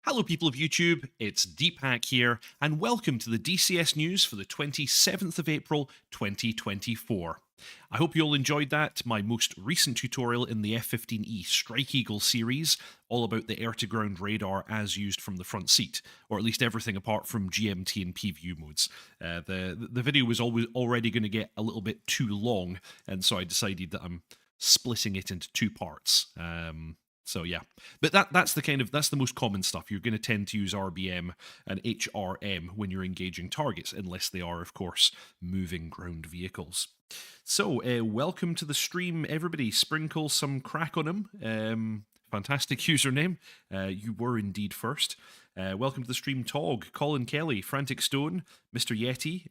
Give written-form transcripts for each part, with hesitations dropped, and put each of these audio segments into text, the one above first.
Hello, people of YouTube, it's Deepak here, and welcome to the DCS news for the 27th of April 2024. I hope you all enjoyed that, my most recent tutorial in the F-15E Strike Eagle series, all about the air-to-ground radar as used from the front seat, or at least everything apart from GMT and PVU modes. The video was already going to get a little bit too long, and so I decided that I'm splitting it into two parts. So yeah, but that's the most common stuff. You're going to tend to use RBM and HRM when you're engaging targets, unless they are, of course, moving ground vehicles. So welcome to the stream, everybody. Sprinkle some crack on him. Fantastic username. You were indeed first. Welcome to the stream, Tog, Colin Kelly, Frantic Stone, Mr. Yeti,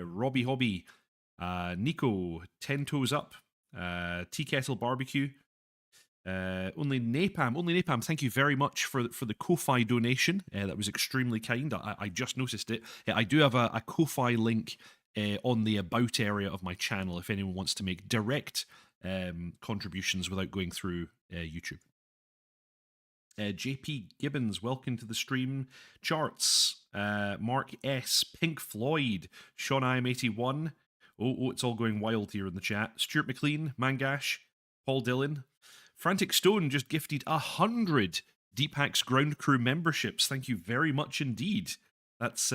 Robbie Hobby, Nico, 10 Toes Up, Tea Kettle Barbecue. Only Napalm, thank you very much for the Ko-Fi donation. That was extremely kind. I just noticed it. I do have a Ko-Fi link on the About area of my channel if anyone wants to make direct contributions without going through YouTube. JP Gibbons, welcome to the stream. Charts, Mark S, Pink Floyd, Sean IM81. Oh, it's all going wild here in the chat. Stuart McLean, Mangash, Paul Dillon. Frantic Stone just gifted 100 Deepak's ground crew memberships. Thank you very much indeed. That's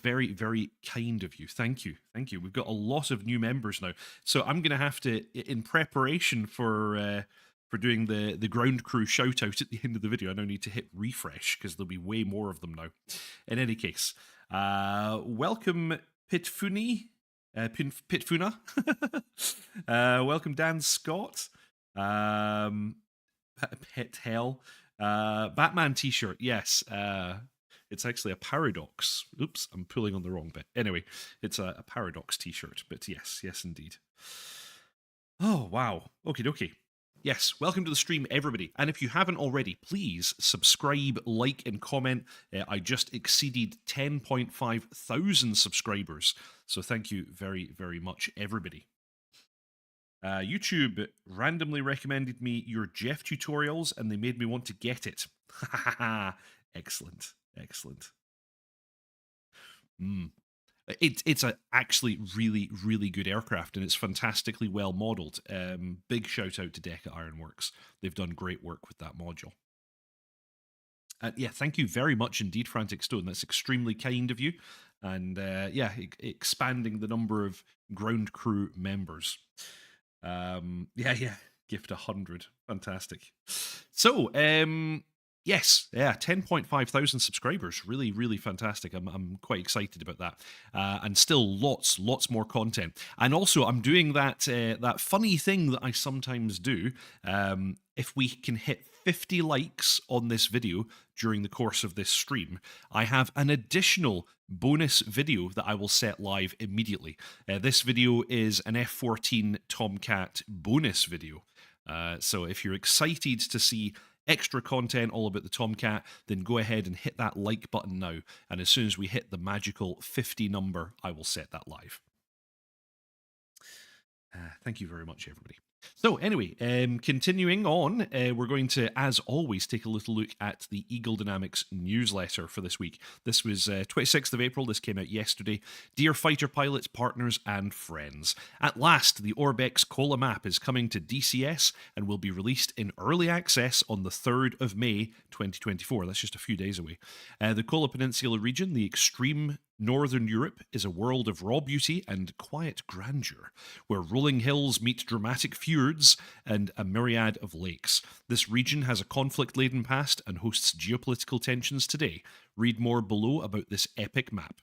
very, very kind of you. Thank you. We've got a lot of new members now, so I'm going to have to, in preparation for doing the ground crew shout out at the end of the video, I now need to hit refresh because there'll be way more of them now. In any case, welcome Pitfuni. Pitfuna. Welcome Dan Scott. Pet Hell. Batman t-shirt, yes. It's actually a Paradox. Oops, I'm pulling on the wrong bit. Anyway, it's a Paradox t-shirt, but yes indeed. Oh, wow. Okie dokie. Yes, welcome to the stream, everybody. And if you haven't already, please subscribe, like, and comment. I just exceeded 10.5 thousand subscribers. So thank you very, very much, everybody. YouTube randomly recommended me your Jeff tutorials, and they made me want to get it. Excellent. It's a actually really, really good aircraft, and it's fantastically well modeled. Big shout out to Deca Ironworks. They've done great work with that module. Yeah, thank you very much indeed, Frantic Stone. That's extremely kind of you. And yeah, expanding the number of ground crew members. Yeah, gift 100. Fantastic. So, yes, yeah, 10.5 thousand subscribers. Really, really fantastic. I'm quite excited about that. And still lots more content. And also, I'm doing that funny thing that I sometimes do. If we can hit 50 likes on this video during the course of this stream, I have an additional bonus video that I will set live immediately. This video is an F-14 Tomcat bonus video. So if you're excited to see extra content all about the Tomcat, then go ahead and hit that like button now. And as soon as we hit the magical 50 number, I will set that live. Thank you very much, everybody. So anyway, continuing on, we're going to, as always, take a little look at the Eagle Dynamics newsletter for this week. This was 26th of April. This came out yesterday. Dear fighter pilots, partners, and friends. At last, the Orbex Kola Map is coming to DCS and will be released in early access on the 3rd of May, 2024. That's just a few days away. The Kola Peninsula region, the extreme Northern Europe, is a world of raw beauty and quiet grandeur, where rolling hills meet dramatic fjords and a myriad of lakes. This region has a conflict-laden past and hosts geopolitical tensions today. Read more below about this epic map.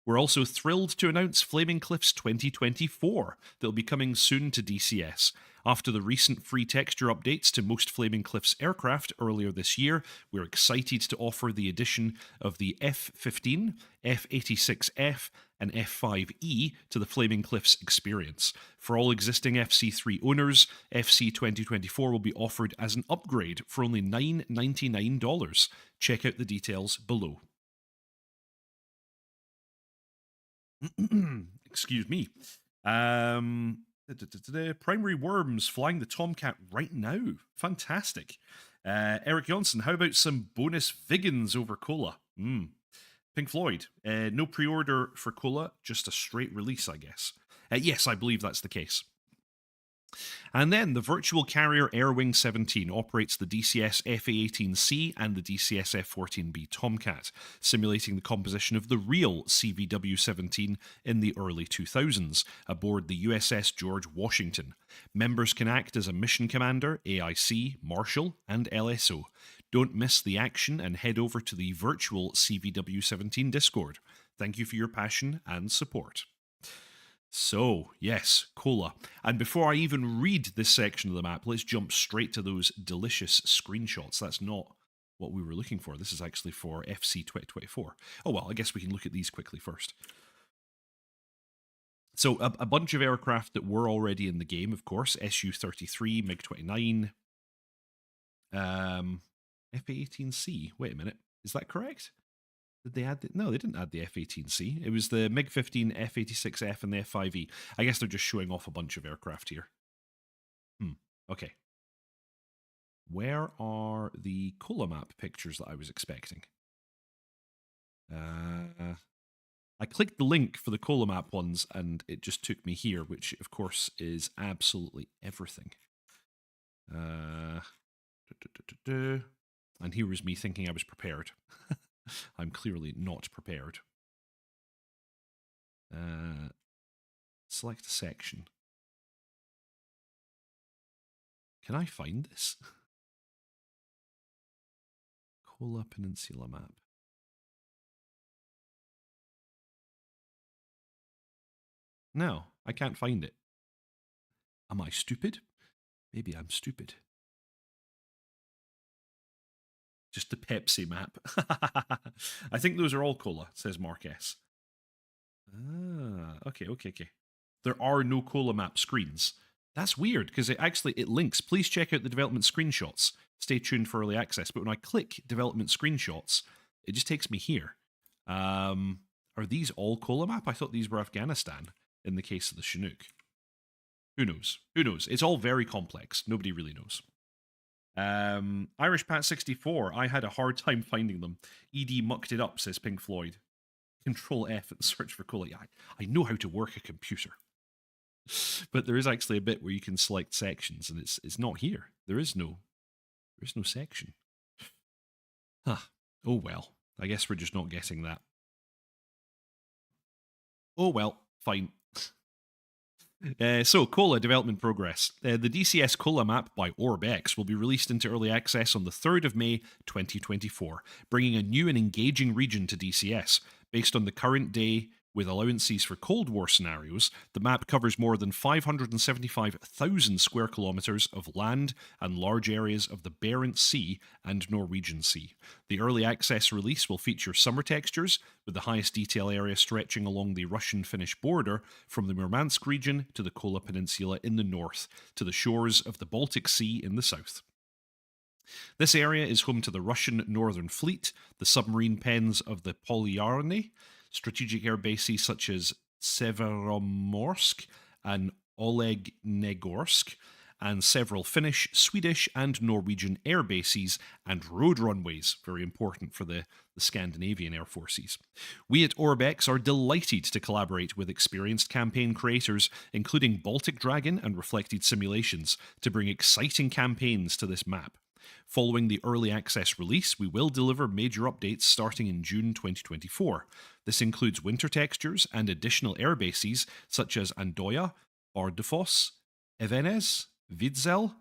We're also thrilled to announce Flaming Cliffs 2024 that will be coming soon to DCS. After the recent free texture updates to most Flaming Cliffs aircraft earlier this year, we're excited to offer the addition of the F-15, F-86F, and F-5E to the Flaming Cliffs experience. For all existing FC3 owners, FC 2024 will be offered as an upgrade for only $9.99. Check out the details below. Excuse me. Primary worms flying the Tomcat right now. Fantastic. Eric Johnson, how about some bonus Viggins over Kola? Pink Floyd, no pre-order for Kola, just a straight release, I guess. Yes, I believe that's the case. And then the virtual carrier Airwing 17 operates the DCS FA-18C and the DCS F-14B Tomcat, simulating the composition of the real CVW-17 in the early 2000s, aboard the USS George Washington. Members can act as a mission commander, AIC, marshal, and LSO. Don't miss the action and head over to the virtual CVW-17 Discord. Thank you for your passion and support. So, yes, Kola. And before I even read this section of the map, let's jump straight to those delicious screenshots. That's not what we were looking for. This is actually for FC 2024. Oh, well, I guess we can look at these quickly first. So, a bunch of aircraft that were already in the game, of course. Su-33, MiG-29, F-18C. Wait a minute. Is that correct? Did they add no, they didn't add the F-18C. It was the MiG-15, F-86F, and the F-5E. I guess they're just showing off a bunch of aircraft here. Okay. Where are the Kola Map pictures that I was expecting? I clicked the link for the Kola Map ones, and it just took me here, which, of course, is absolutely everything. And here was me thinking I was prepared. I'm clearly not prepared. Select a section. Can I find this? Kola Peninsula map. No, I can't find it. Am I stupid? Maybe I'm stupid. Just the Pepsi map. I think those are all Kola, says Mark S. Okay. There are no Kola Map screens. That's weird, because it links. Please check out the development screenshots. Stay tuned for early access. But when I click development screenshots, it just takes me here. Are these all Kola Map? I thought these were Afghanistan in the case of the Chinook. Who knows? It's all very complex. Nobody really knows. Irish Pat 64. I had a hard time finding them. ED mucked it up, says Pink Floyd. Control F and search for Kola. Yeah, I know how to work a computer. But there is actually a bit where you can select sections, and it's not here. There is no section. Huh. Oh well. I guess we're just not getting that. Oh well, fine. So, Kola development progress. The DCS Kola Map by OrbX will be released into early access on the 3rd of May 2024, bringing a new and engaging region to DCS. Based on the current day, with allowances for Cold War scenarios, the map covers more than 575,000 square kilometres of land and large areas of the Barents Sea and Norwegian Sea. The early access release will feature summer textures, with the highest detail area stretching along the Russian-Finnish border from the Murmansk region to the Kola Peninsula in the north, to the shores of the Baltic Sea in the south. This area is home to the Russian Northern Fleet, the submarine pens of the Polyarny, strategic air bases such as Severomorsk and Olegnegorsk, and several Finnish, Swedish, and Norwegian air bases and road runways, very important for the Scandinavian air forces. We at Orbex are delighted to collaborate with experienced campaign creators, including Baltic Dragon and Reflected Simulations, to bring exciting campaigns to this map. Following the early access release, we will deliver major updates starting in June 2024. This includes winter textures and additional air bases such as Andoya, Bardufoss, Evenes, Vidzel,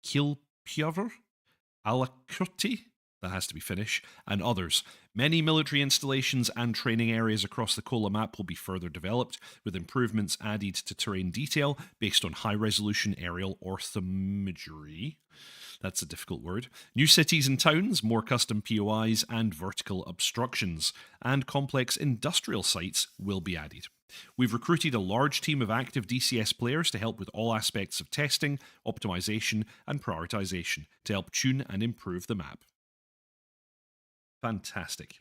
Kilpjövr, Alakurti, that has to be Finnish, and others. Many military installations and training areas across the Kola map will be further developed, with improvements added to terrain detail based on high-resolution aerial orthoimagery. That's a difficult word. New cities and towns, more custom POIs and vertical obstructions, and complex industrial sites will be added. We've recruited a large team of active DCS players to help with all aspects of testing, optimization, and prioritization to help tune and improve the map. Fantastic.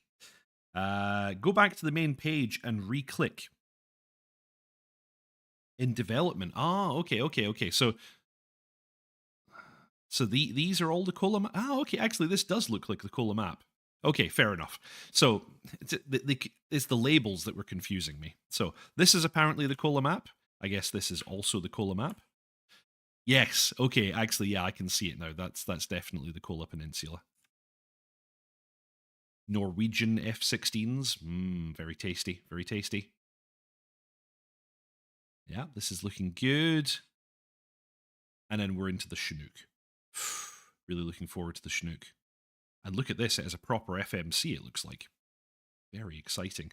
Go back to the main page and re-click. In development. Okay. So these are all the Kola Map. Oh, okay. Actually, this does look like the Kola Map. Okay, fair enough. So it's the labels that were confusing me. So this is apparently the Kola Map. I guess this is also the Kola Map. Yes. Okay. Actually, yeah, I can see it now. That's definitely the Kola Peninsula. Norwegian F-16s. Very tasty. Very tasty. Yeah, this is looking good. And then we're into the Chinook. Really looking forward to the Chinook. And look at this, it has a proper FMC, it looks like. Very exciting.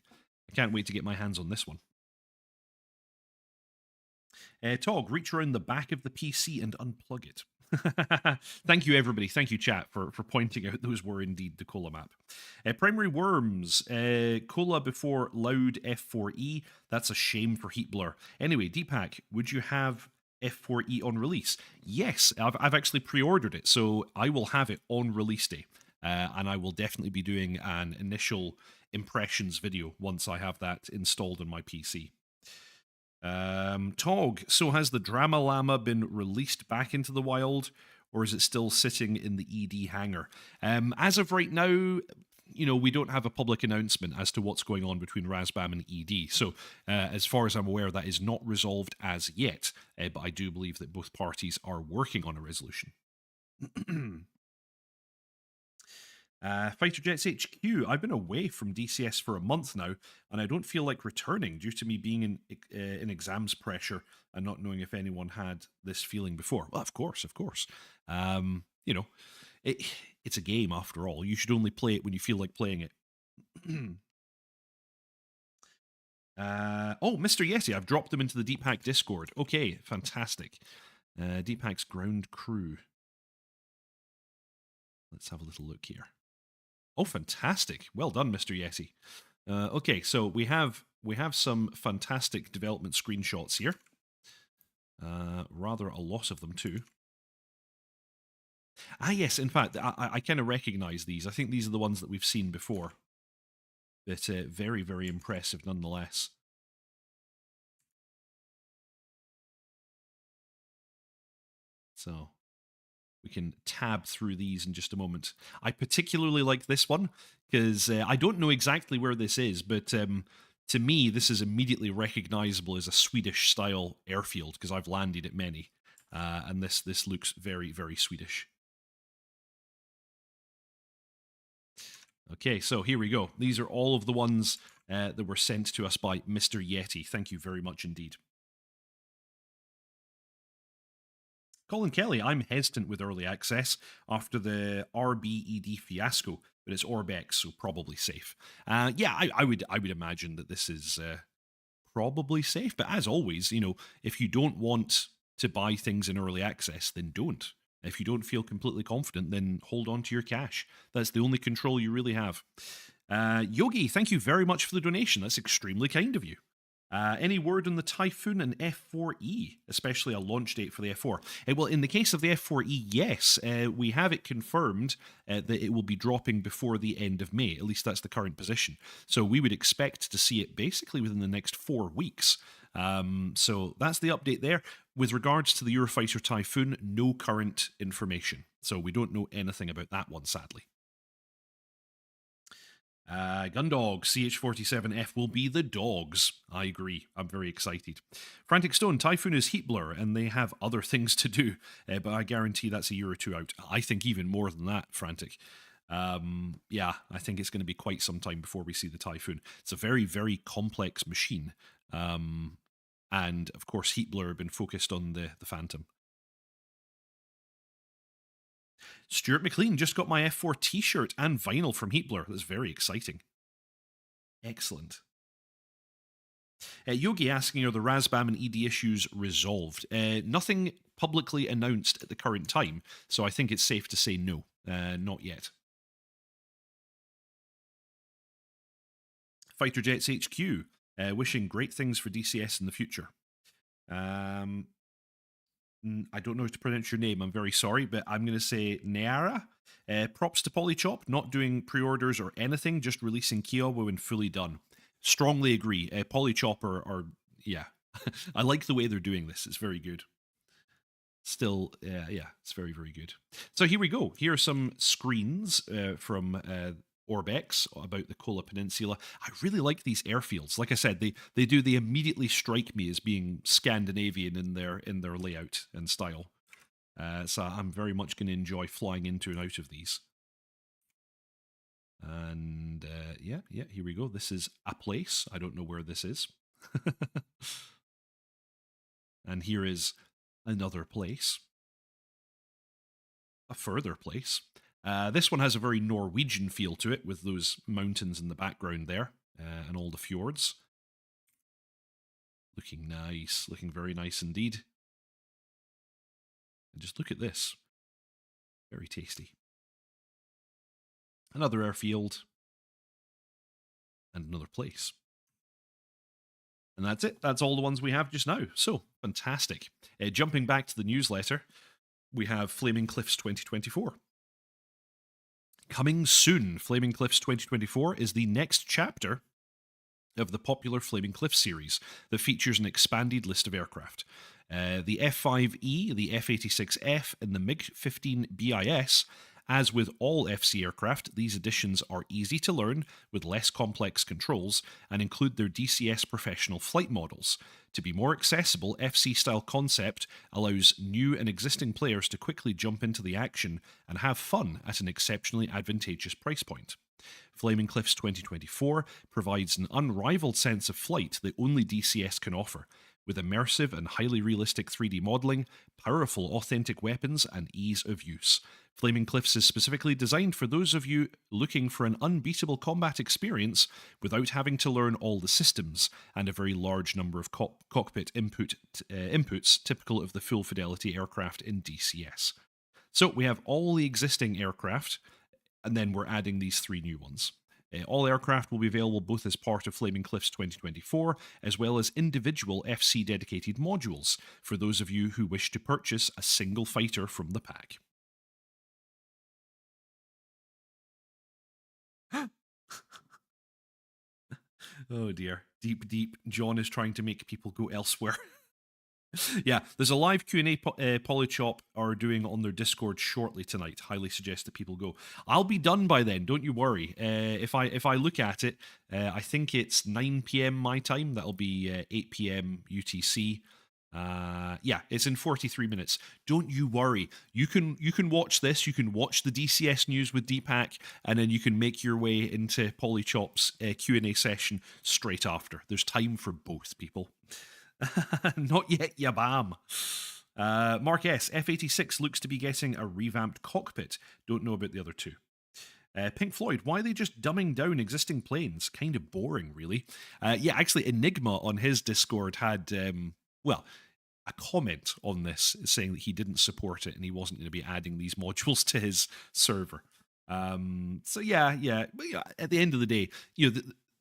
I can't wait to get my hands on this one. Tog, reach around the back of the PC and unplug it. Thank you, everybody. Thank you, chat, for pointing out those were indeed the Kola Map. Primary Worms. Kola before Loud F4E. That's a shame for Heat Blur. Anyway, Deepak, would you have F4E on release? Yes, I've actually pre-ordered it, so I will have it on release day. And I will definitely be doing an initial impressions video once I have that installed on my PC. Tog, so has the Drama Llama been released back into the wild, or is it still sitting in the ED hangar? As of right now, we don't have a public announcement as to what's going on between Razbam and ED. So, as far as I'm aware, that is not resolved as yet, but I do believe that both parties are working on a resolution. Fighter Jets HQ. I've been away from DCS for a month now, and I don't feel like returning due to me being in exams pressure and not knowing if anyone had this feeling before. Well, of course. It's a game after all. You should only play it when you feel like playing it. Mr. Yeti, I've dropped them into the Deepak Discord. Okay, fantastic. Deepak's ground crew. Let's have a little look here. Oh, fantastic. Well done, Mr. Yeti. Okay, so we have some fantastic development screenshots here. Rather a lot of them, too. Yes, in fact, I kind of recognize these. I think these are the ones that we've seen before. But very, very impressive nonetheless. So we can tab through these in just a moment. I particularly like this one because I don't know exactly where this is, but to me, this is immediately recognizable as a Swedish-style airfield because I've landed at many, and this looks very, very Swedish. Okay, so here we go. These are all of the ones that were sent to us by Mr. Yeti. Thank you very much indeed. Colin Kelly, I'm hesitant with early access after the RBED fiasco, but it's Orbex, so probably safe. I would imagine that this is probably safe, but as always, if you don't want to buy things in early access, then don't. If you don't feel completely confident, then hold on to your cash. That's the only control you really have. Yogi, thank you very much for the donation. That's extremely kind of you. Any word on the Typhoon and F4E, especially a launch date for the F4? Well, in the case of the F4E, yes, we have it confirmed that it will be dropping before the end of May. At least that's the current position. So we would expect to see it basically within the next 4 weeks. So that's the update there. With regards to the Eurofighter Typhoon, no current information. So we don't know anything about that one, sadly. Gundog, CH-47F will be the dogs. I agree. I'm very excited. Frantic Stone, Typhoon is Heat Blur, and they have other things to do, but I guarantee that's a year or two out. I think even more than that, Frantic. I think it's going to be quite some time before we see the Typhoon. It's a very, very complex machine. And, of course, Heat Blur have been focused on the Phantom. Stuart McLean just got my F4 t-shirt and vinyl from Heat Blur. That's very exciting. Excellent. Yogi asking, are the Razbam and ED issues resolved? Nothing publicly announced at the current time, so I think it's safe to say no, not yet. Fighter Jets HQ, wishing great things for DCS in the future. I don't know how to pronounce your name. I'm very sorry, but I'm going to say Neara. Props to Polychop, not doing pre-orders or anything, just releasing Kiowa when fully done. Strongly agree. Polychop are yeah. I like the way they're doing this. It's very good. Still, yeah, it's very, very good. So here we go. Here are some screens from Orbex about the Kola Peninsula. I really like these airfields. Like I said, they immediately strike me as being Scandinavian in their layout and style. So I'm very much going to enjoy flying into and out of these. And yeah, here we go. This is a place. I don't know where this is. And here is another place. A further place. This one has a very Norwegian feel to it, with those mountains in the background there and all the fjords. Looking nice, looking very nice indeed. And just look at this. Very tasty. Another airfield. And another place. And that's it. That's all the ones we have just now. So, fantastic. Jumping back to the newsletter, we have Flaming Cliffs 2024. Coming soon, Flaming Cliffs 2024 is the next chapter of the popular Flaming Cliffs series that features an expanded list of aircraft. The F-5E, the F-86F, and the MiG-15 BIS. As with all FC aircraft, these additions are easy to learn with less complex controls and include their DCS professional flight models. To be more accessible, FC-style concept allows new and existing players to quickly jump into the action and have fun at an exceptionally advantageous price point. Flaming Cliffs 2024 provides an unrivaled sense of flight that only DCS can offer, with immersive and highly realistic 3D modelling, powerful authentic weapons, and ease of use. Flaming Cliffs is specifically designed for those of you looking for an unbeatable combat experience without having to learn all the systems and a very large number of cockpit inputs typical of the full fidelity aircraft in DCS. So we have all the existing aircraft, and then we're adding these 3 new ones. All aircraft will be available both as part of Flaming Cliffs 2024, as well as individual FC dedicated modules for those of you who wish to purchase a single fighter from the pack. Oh dear. Deep. John is trying to make people go elsewhere. Yeah, there's a live Q&A Polychop are doing on their Discord shortly tonight. Highly suggest that people go. I'll be done by then, don't you worry. If I look at it, I think it's 9 p.m. my time. That'll be 8 p.m. UTC. Yeah, it's in 43 minutes. Don't you worry. You can watch this. You can watch the DCS news with Deepak, and then you can make your way into Polychop's Q&A session straight after. There's time for both, people. Not yet, yabam. Mark S. F-86 looks to be getting a revamped cockpit. Don't know about the other two. Pink Floyd, why are they just dumbing down existing planes? Kind of boring, really. Yeah, actually, Enigma on his Discord had, a comment on this saying that he didn't support it and he wasn't going to be adding these modules to his server. So yeah. But yeah, at the end of the day,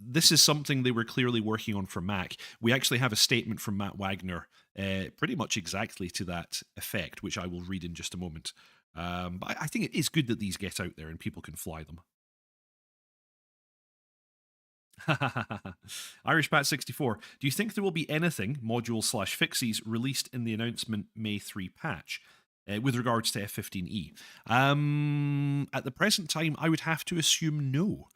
this is something they were clearly working on for Mac. We actually have a statement from Matt Wagner pretty much exactly to that effect, which I will read in just a moment. But I think it is good that these get out there and people can fly them. Irish Pat 64. Do you think there will be anything, module/fixies, released in the announcement May 3 patch with regards to F-15E? At the present time, I would have to assume no.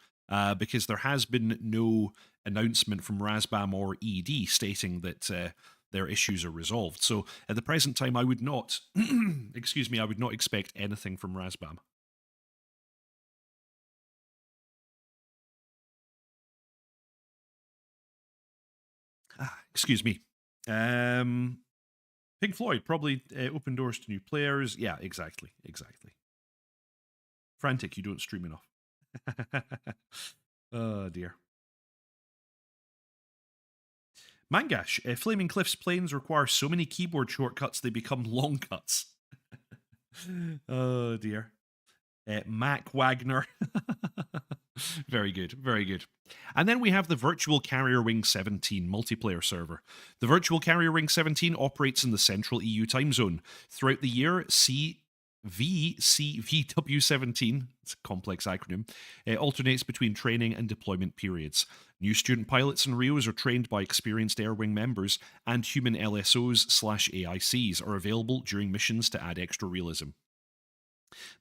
Because there has been no announcement from Razbam or ED stating that their issues are resolved. So at the present time, I would not, I would not expect anything from Razbam. Excuse me. Pink Floyd, probably open doors to new players. Yeah, exactly. Frantic, you don't stream enough. Oh dear. Mangash, Flaming Cliffs planes require so many keyboard shortcuts they become long cuts. Oh dear. Mac Wagner. Very good. And then we have the Virtual Carrier Wing 17 multiplayer server. The Virtual Carrier Wing 17 operates in the central EU time zone. Throughout the year, VCVW17, it's a complex acronym, alternates between training and deployment periods. New student pilots and RIOs are trained by experienced Air Wing members, and human LSOs/AICs are available during missions to add extra realism.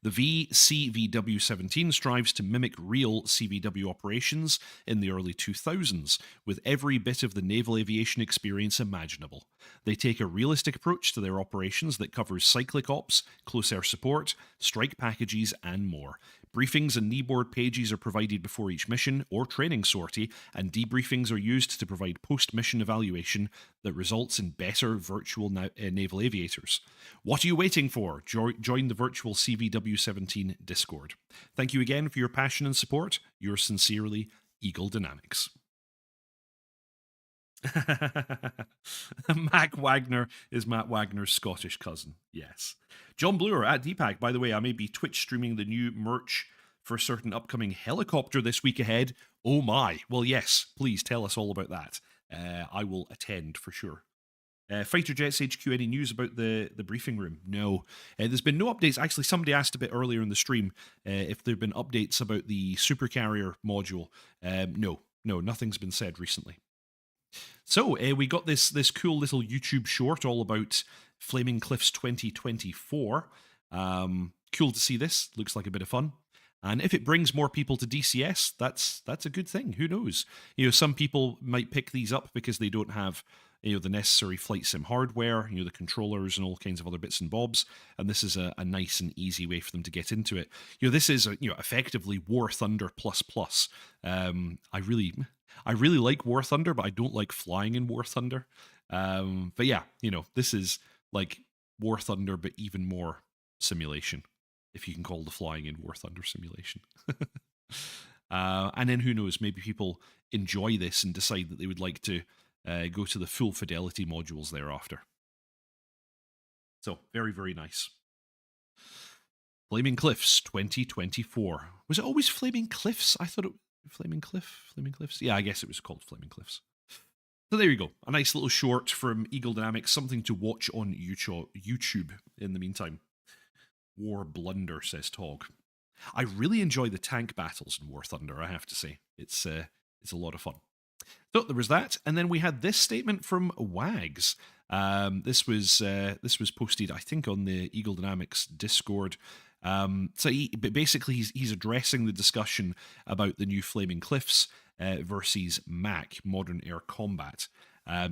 The VCVW 17 strives to mimic real CVW operations in the early 2000s, with every bit of the naval aviation experience imaginable. They take a realistic approach to their operations that covers cyclic ops, close air support, strike packages, and more. Briefings and kneeboard pages are provided before each mission or training sortie, and debriefings are used to provide post mission evaluation that results in better virtual naval aviators. What are you waiting for? Join the virtual CVW 17 Discord. Thank you again for your passion and support. Yours sincerely, Eagle Dynamics. Mac Wagner is Matt Wagner's Scottish cousin. Yes. John Bluer at Deepak. By the way, I may be Twitch streaming the new merch for a certain upcoming helicopter this week ahead. Oh my. Well, yes. Please tell us all about that. I will attend for sure. Fighter Jets HQ, any news about the briefing room? No. There's been no updates. Actually, somebody asked a bit earlier in the stream if there have been updates about the supercarrier module. No, nothing's been said recently. So we got this cool little YouTube short all about Flaming Cliffs 2024. Cool to see this. Looks like a bit of fun. And if it brings more people to DCS, that's a good thing. Who knows? Some people might pick these up because they don't have the necessary flight sim hardware, the controllers and all kinds of other bits and bobs. And this is a nice and easy way for them to get into it. This is effectively War Thunder plus. I really like War Thunder, but I don't like flying in War Thunder. But yeah, this is like War Thunder, but even more simulation, if you can call the flying in War Thunder simulation. And then who knows, maybe people enjoy this and decide that they would like to go to the full fidelity modules thereafter. So, very, very nice. Flaming Cliffs 2024. Was it always Flaming Cliffs? I thought it Flaming Cliffs? Yeah, I guess it was called Flaming Cliffs. So there you go. A nice little short from Eagle Dynamics, something to watch on YouTube in the meantime. War Blunder, says Tog. I really enjoy the tank battles in War Thunder, I have to say. It's a lot of fun. So there was that, and then we had this statement from Wags. This was posted, I think, on the Eagle Dynamics Discord. So basically he's addressing the discussion about the new Flaming Cliffs versus MAC, Modern Air Combat.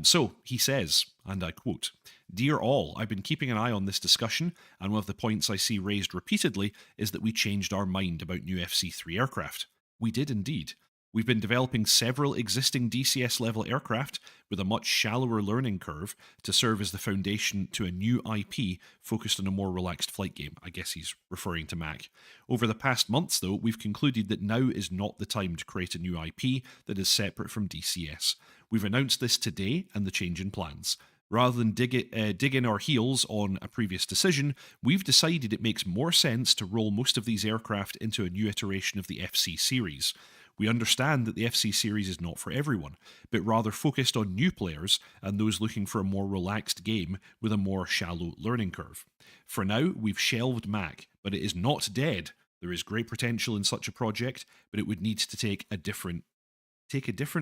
So he says, and I quote, "Dear all, I've been keeping an eye on this discussion, and one of the points I see raised repeatedly is that we changed our mind about new FC-3 aircraft. We did indeed. We've been developing several existing DCS level aircraft with a much shallower learning curve to serve as the foundation to a new IP focused on a more relaxed flight game." I guess he's referring to MAC. "Over the past months, though, we've concluded that now is not the time to create a new IP that is separate from DCS. We've announced this today and the change in plans. Rather than dig in our heels on a previous decision, we've decided it makes more sense to roll most of these aircraft into a new iteration of the FC series. We understand that the FC series is not for everyone, but rather focused on new players and those looking for a more relaxed game with a more shallow learning curve. For now, we've shelved MAC, but it is not dead. There is great potential in such a project, but it would need to take a different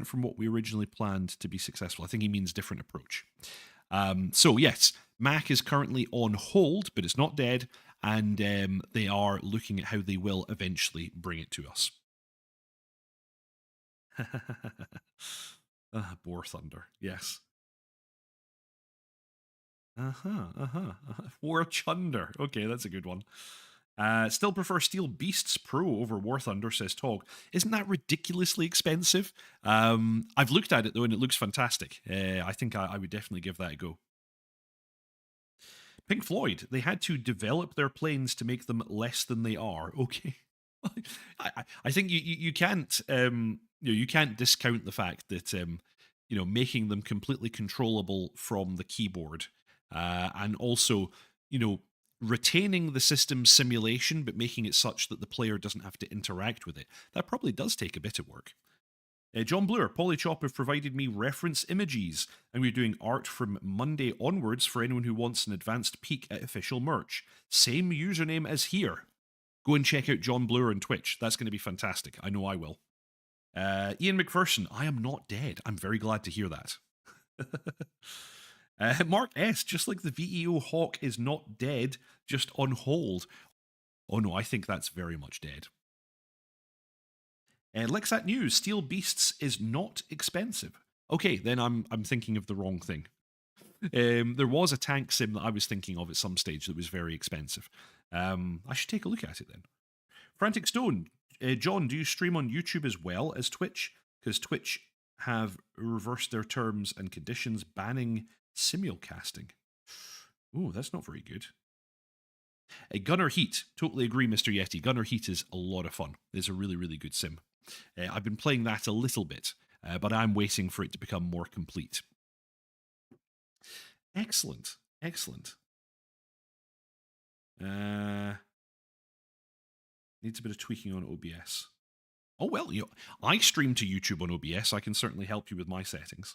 from what we originally planned to be successful." I think he means different approach. So yes, MAC is currently on hold, but it's not dead, and they are looking at how they will eventually bring it to us. War Thunder, yes. War Chunder. Okay, that's a good one. Still prefer Steel Beasts Pro over War Thunder, says Tog. Isn't that ridiculously expensive? I've looked at it though, and it looks fantastic. I think I would definitely give that a go. Pink Floyd, they had to develop their planes to make them less than they are. Okay. I think you can't you can't discount the fact that making them completely controllable from the keyboard, and also retaining the system simulation but making it such that the player doesn't have to interact with it. That probably does take a bit of work. John Bloor, Polychop have provided me reference images, and we're doing art from Monday onwards for anyone who wants an advanced peek at official merch. Same username as here. Go and check out John Bloor on Twitch. That's going to be fantastic. I know I will. Ian McPherson, I am not dead. I'm very glad to hear that. Mark S, just like the VEO Hawk is not dead, just on hold. Oh no, I think that's very much dead. Lexat News, Steel Beasts is not expensive. Okay, then I'm thinking of the wrong thing. There was a tank sim that I was thinking of at some stage that was very expensive. I should take a look at it then. Frantic Stone, John, do you stream on YouTube as well as Twitch? Because Twitch have reversed their terms and conditions banning simulcasting. Ooh, that's not very good. Gunner Heat, totally agree, Mr. Yeti. Gunner Heat is a lot of fun. It's a really, really good sim. I've been playing that a little bit, but I'm waiting for it to become more complete. Excellent, excellent. Needs a bit of tweaking on OBS. Oh, well, I stream to YouTube on OBS. I can certainly help you with my settings.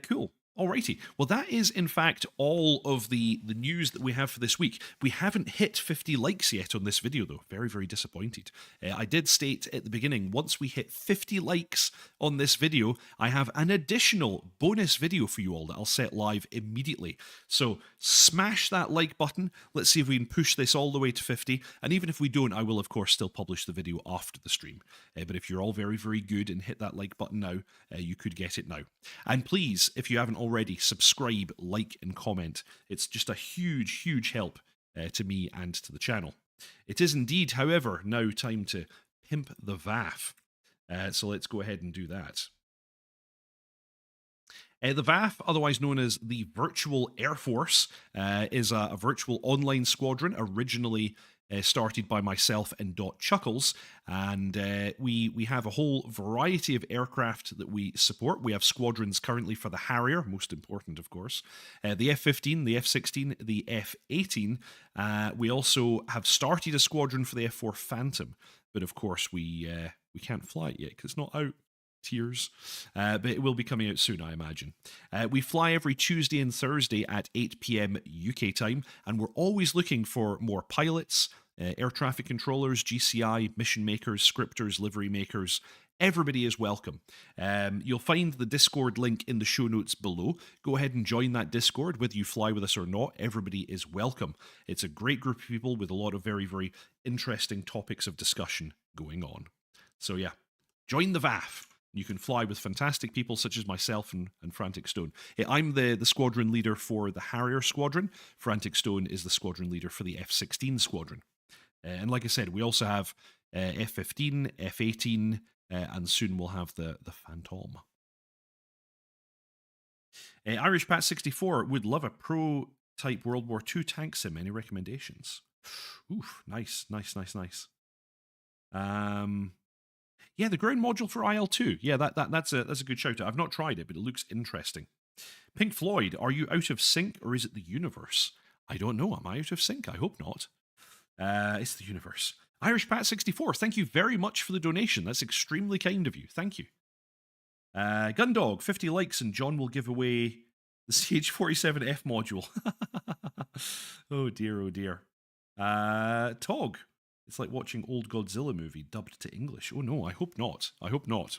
Cool. Alrighty. Well, that is, in fact, all of the news that we have for this week. We haven't hit 50 likes yet on this video, though. Very, very disappointed. I did state at the beginning, once we hit 50 likes on this video, I have an additional bonus video for you all that I'll set live immediately. So smash that like button. Let's see if we can push this all the way to 50. And even if we don't, I will, of course, still publish the video after the stream. But if you're all very, very good and hit that like button now, you could get it now. And please, if you haven't already, subscribe, like, and comment. It's just a huge, huge help to me and to the channel. It is indeed, however, now time to pimp the VAF. So let's go ahead and do that. The VAF, otherwise known as the Virtual Air Force, is a virtual online squadron originally started by myself and dotChuckles, and we have a whole variety of aircraft that we support. We have squadrons currently for the Harrier, most important, of course, the F-15, the F-16, the F-18. We also have started a squadron for the F-4 Phantom, but of course we can't fly it yet because it's not out. Tears, but it will be coming out soon, I imagine. We fly every Tuesday and Thursday at 8 p.m. UK time, and we're always looking for more pilots, air traffic controllers, GCI, mission makers, scripters, livery makers. Everybody is welcome. You'll find the Discord link in the show notes below. Go ahead and join that Discord, whether you fly with us or not. Everybody is welcome. It's a great group of people with a lot of very, very interesting topics of discussion going on. So yeah, join the VAF. You can fly with fantastic people such as myself and Frantic Stone. I'm the squadron leader for the Harrier Squadron. Frantic Stone is the squadron leader for the F-16 Squadron. And like I said, we also have F-15, F-18, and soon we'll have the Phantom. Irish Pat 64 would love a pro-type World War II tank sim. Any recommendations? Oof, nice, nice, nice, nice. Yeah, the ground module for IL-2. Yeah, that's a good shout out. I've not tried it, but it looks interesting. Pink Floyd, are you out of sync or is it the universe? I don't know. Am I out of sync? I hope not. It's the universe. Irish Pat 64, thank you very much for the donation. That's extremely kind of you. Thank you. Gundog, 50 likes and John will give away the CH-47F module. Oh dear, oh dear. Tog, it's like watching old Godzilla movie dubbed to English. Oh no, I hope not. I hope not.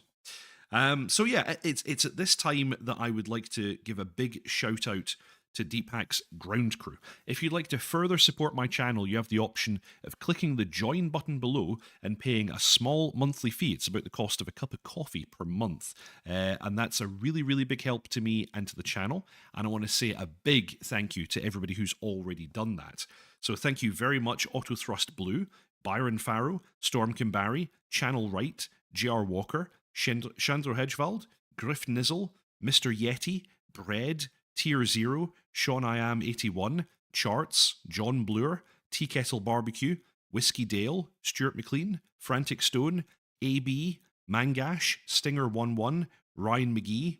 So yeah, it's at this time that I would like to give a big shout out to Deepak's ground crew. If you'd like to further support my channel, you have the option of clicking the join button below and paying a small monthly fee. It's about the cost of a cup of coffee per month. And that's a really, really big help to me and to the channel. And I want to say a big thank you to everybody who's already done that. So thank you very much, Auto Thrust Blue, Byron Farrow, Storm Kimbari, Channel Right, J.R. Walker, Chandro Hedgevald, Griff Nizzle, Mr. Yeti, Bread, Tier Zero, Sean I Am 81, Charts, John Bloor, Tea Kettle Barbecue, Whiskey Dale, Stuart McLean, Frantic Stone, AB, Mangash, Stinger 11, Ryan McGee,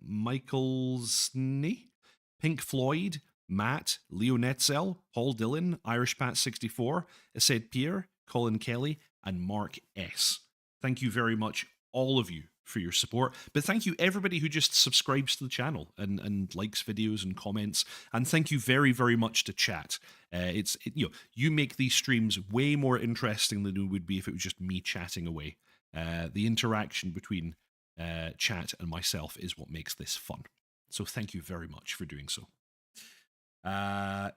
Michael Snee, Pink Floyd, Matt, Leo Netzel, Paul Dillon, Irish Pat 64, Ased Pierre, Colin Kelly, and Mark S. Thank you very much, all of you for your support. But thank you everybody who just subscribes to the channel and likes videos and comments. And thank you very, very much to chat. You make these streams way more interesting than it would be if it was just me chatting away. The interaction between chat and myself is what makes this fun. So thank you very much for doing so.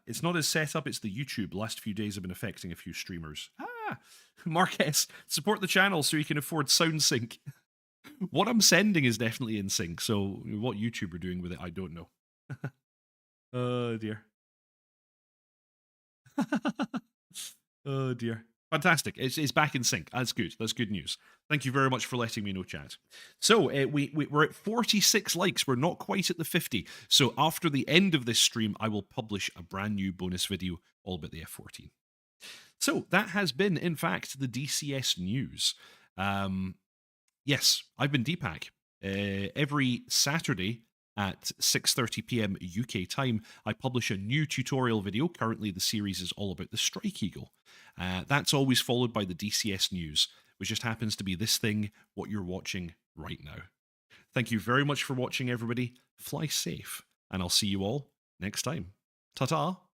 It's not his setup, it's the YouTube. Last few days have been affecting a few streamers. Mark S, support the channel so you can afford sound sync. What I'm sending is definitely in sync, so what YouTube are doing with it, I don't know. Oh dear. Oh dear. Fantastic. It's back in sync. That's good. That's good news. Thank you very much for letting me know, chat. So we're at 46 likes. We're not quite at the 50. So after the end of this stream, I will publish a brand new bonus video all about the F-14. So that has been, in fact, the DCS news. Yes, I've been Deepak. Every Saturday at 6:30 p.m. UK time, I publish a new tutorial video. Currently, the series is all about the Strike Eagle. That's always followed by the DCS news, which just happens to be this thing, what you're watching right now. Thank you very much for watching, everybody. Fly safe, and I'll see you all next time. Ta-ta!